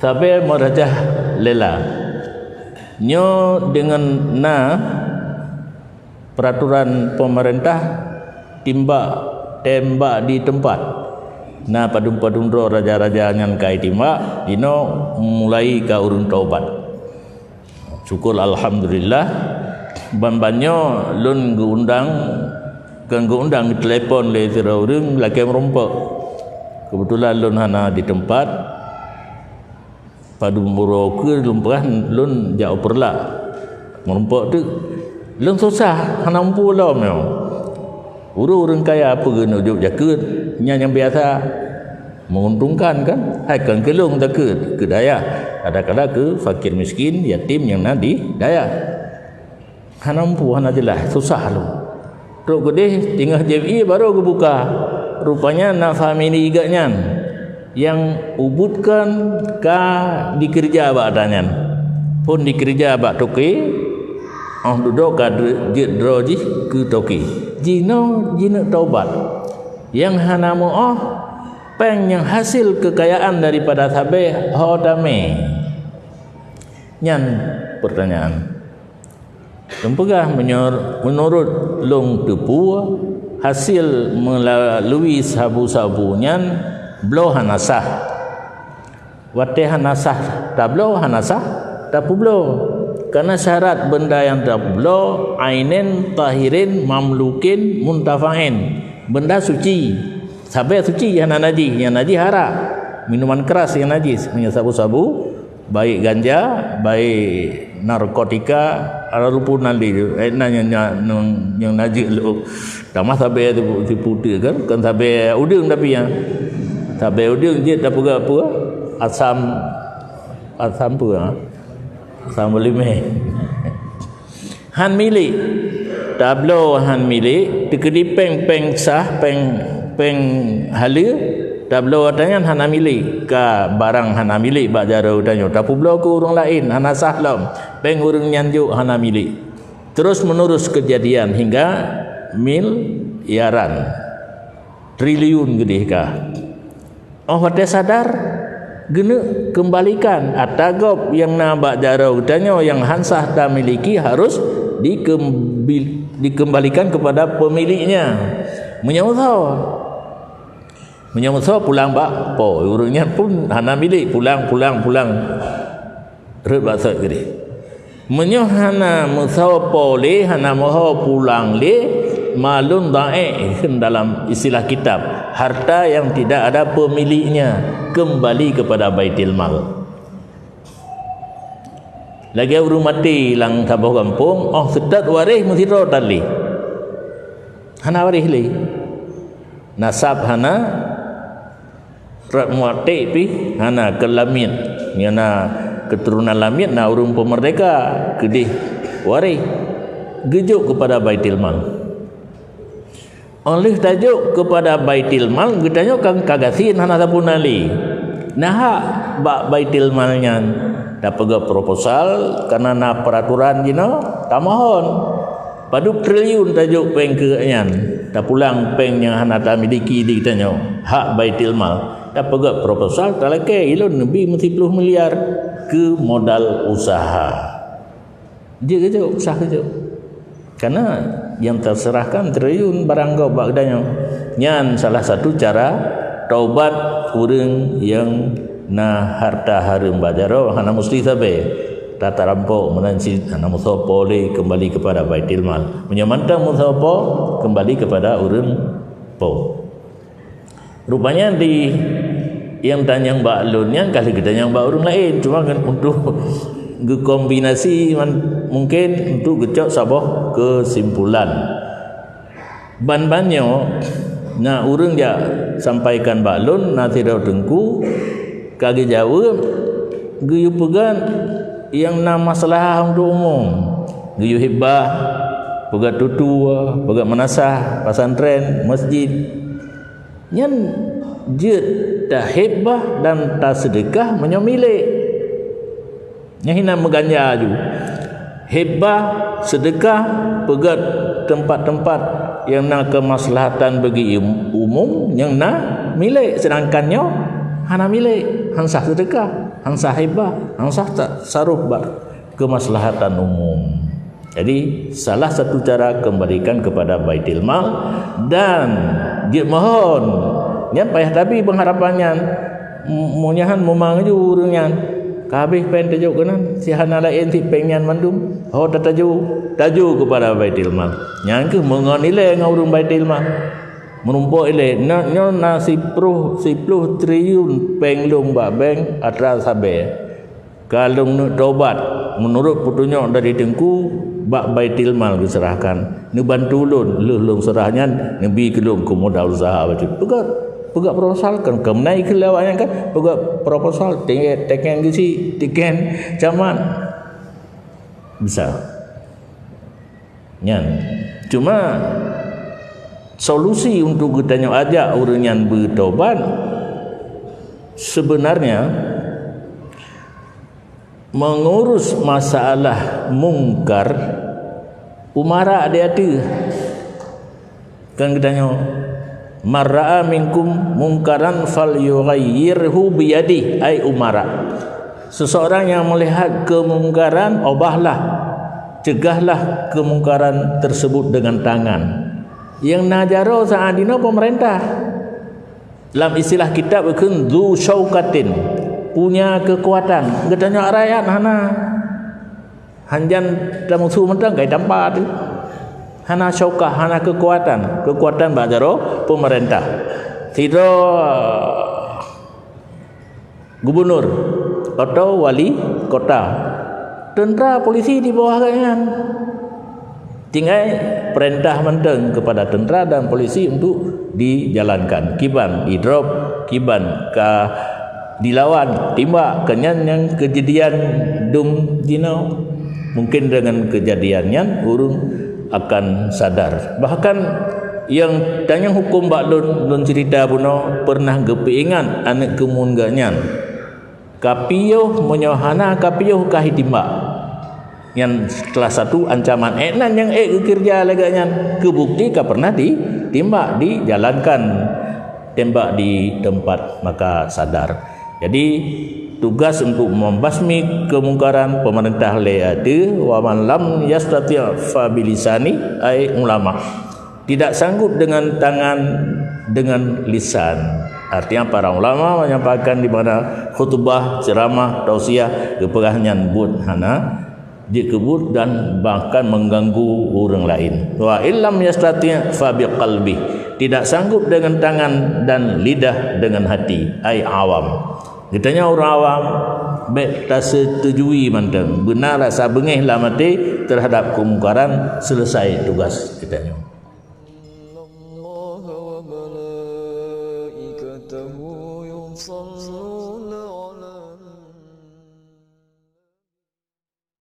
Sampai merajah lela nyo dengan peraturan pemerintah tembak di tempat padum-padum ro raja-raja nyan kai timbak dino mulai ka urun taubat. Syukur alhamdulillah banbanyo lun geundang telepon le tira urang laki merompok. Kebetulan lun hana di tempat padu muro ke lumpah lun jauh perla merompok tu lun susah hana mampu lah memang urang kaya apa guna duk jakut yang biasa menguntungkan kan kan kelung takut ke daya kadang-kadang ke fakir miskin yatim yang nadi daya hana mampu hana jelas susah lu teruk gede tinggal JMI baru ke buka rupanya family igaknya yang ubutkan ka dikerja badannya pun dikerja bak toke duduk ka droji ke toke jino taubat yang hana peng yang hasil kekayaan daripada sabe hodame nyan pertanyaan lempegah menurut long tepua hasil melalui sabu-sabu nyan blow hanasah wate hanasah tablo hanasah tapublo karena syarat benda yang tablo ainen tahirin mamlukin muntafain benda suci sampai suci yang najis haram minuman keras yang najis sabu-sabu baik ganja baik narkotika ala rupun nanti yang najis lu tamah sampai tu putih kan sampai udang tapi yang sampai udang dia tak apa asam apa asam limeh han milik tablo han milik tekedi peng sah peng halia tablo atangan hana milik ka barang hana milik bak jaro danyo tapi blo ku urang lain hana sah lam peng urang nyanjuk hana milik terus menerus kejadian hingga miliaran triliun gede ka wate sadar gena kembalikan atagop yang nabak jaro danyo yang hansah tak miliki harus dikembalikan kepada pemiliknya menyamut pulang bak po urangnya pun hana milik pulang red basat gede menyo hana musau pole hana moho pulang le malun da'i dalam istilah kitab harta yang tidak ada pemiliknya kembali kepada baitil mal lagi urung mati lang tabuh kampung sedat waris mesti ro tali hana waris li nasab hana rat muati pi hana kelamit yana keturunan lamit na urung pemerdeka kedih waris gejuk kepada baitil mal oleh tajuk kepada baitil mal getanyo kang kagasin hana sapunali nah baitil malnya dapat proposal karena na peraturan jino tamohon paduk triliun tajuk peng keanyan tak pulang peng yang hana ta miliki di getanyo hak baitil mal dapat proposal talake ilun lebih 10 miliar ke modal usaha dia gejuk usaha gejuk karena yang terserahkan triliun barang kau bagdanya nyan salah satu cara taubat urang yang na harta harum bajaro hana mesti sabe tata rampok menansi hana musopo le kembali kepada baitil mal menyamantang musopo kembali kepada urang po rupanya di yang tanyang mbak lun yang kali kita yang mbak urang lain cuma kan untuk kombinasi mungkin untuk gecok sabah kesimpulan ban-banyo na urang ja sampaikan baklun na tidak tengku kage jawab geyu pegan yang na masalah untuk umum geyu hibah pegat tutua pegat menasah pesantren masjid nyan jut dah hibah dan tak sedekah menyamilik nyahina meganja ju hibah sedekah pegat tempat-tempat yang nak kemaslahatan bagi umum yang nak milik sedangkannya hana milik hansah sedekah hang sahibah, hang sah tak saruf kemaslahatan umum. Jadi salah satu cara kembalikan kepada Baitul Mal dan dia mohon nya payah tapi pengharapannya munyahan memang ju urangnya kabeh pen tajuk kenan si hana lain ti pengen mandum ho taju kepada Baitul Mal nyang ke mengonile ngaurung Baitul Mal menumpuk ile nyo na 10 triliun penglung ba bank atra sabe kalung nu tobat menurut petunjuk dari Tengku bak Baitul Mal diserahkan ni bantu lung serahnya nabi kelung ke modal usaha baca pegak proposal kan kemenai ke lawannya kan pegak proposal teken gisi teken camat bisa nyan cuma solusi untuk kita ajak orang yang bertobat sebenarnya mengurus masalah mungkar umara dia tu kan katanya mar'a minkum mungkaran falyughayyirhu biyadi ai umara seseorang yang melihat kemungkaran obahlah cegahlah kemungkaran tersebut dengan tangan yang najaro saadina pemerintah dalam istilah kitab berkun dzu syaukatin punya kekuatan katanya rakyat hana hanjan dalam musuh mentang kai tampa tu hana syaukah hana kekuatan bajaro pemerintah tidak gubernur atau wali kota tentera polisi di bawah kalian tinggal perintah menteng kepada tentera dan polisi untuk dijalankan kiban idrop kiban ka dilawan timbak kenyan yang kejadian dum jinau mungkin dengan kejadiannya urung akan sadar bahkan yang tanya hukum baklun cerita puno pernah gepeingan anak kemungannya kapiyo menyohana kapiyo kahi timbak yang kelas satu ancaman enan yang kerja laganya kebukti ka pernah ditimbak dijalankan tembak di tempat maka sadar. Jadi tugas untuk membasmi kemungkaran pemerintah ada wa man lam yastati' fa bilisani ai ulama. Tidak sanggup dengan tangan dengan lisan. Artinya para ulama menyampaikan di mana khutbah, ceramah, tausiah keperahnya buat hana dikebut dan bahkan mengganggu orang lain. Wa illam yastati' fa biqalbi. Tidak sanggup dengan tangan dan lidah dengan hati ai awam. Katanya orang awam tak setujui mantan benar rasa bengih lah mati terhadap kemungkaran selesai tugas katanya. Allah wa malaikatahu yusalluna